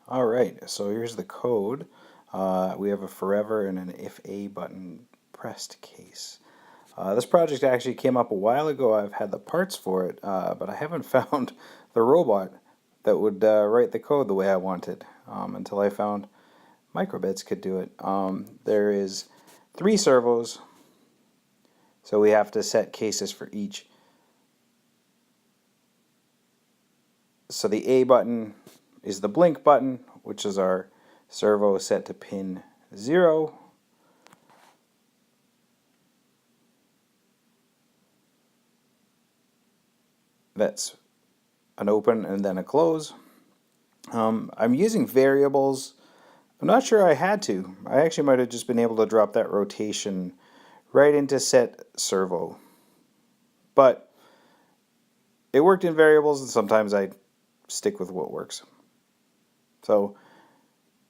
Alright, so here's the code. We have a forever and an if A button pressed case. This project actually came up a while ago. I've had the parts for it, but I haven't found the robot that would write the code the way I wanted until I found Microbits could do it. There is 3 servos, so we have to set cases for each. So the A button is the blink button, which is our servo set to pin 0. That's an open and then a close. I'm using variables. I'm not sure I had to. I actually might have just been able to drop that rotation right into set servo. But it worked in variables, and sometimes I stick with what works. So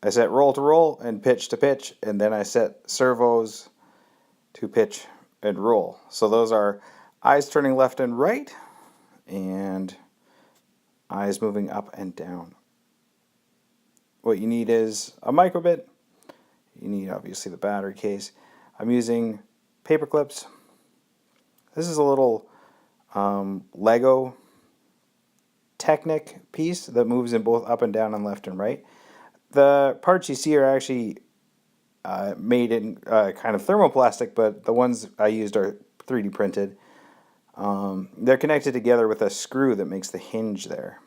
I set roll to roll and pitch to pitch, and then I set servos to pitch and roll. So those are eyes turning left and right, and eyes moving up and down. What you need is a microbit. You need obviously the battery case. I'm using paper clips. This is a little Lego Technic piece that moves in both up and down and left and right. The parts you see are actually made in kind of thermoplastic, but the ones I used are 3D printed. They're connected together with a screw that makes the hinge there.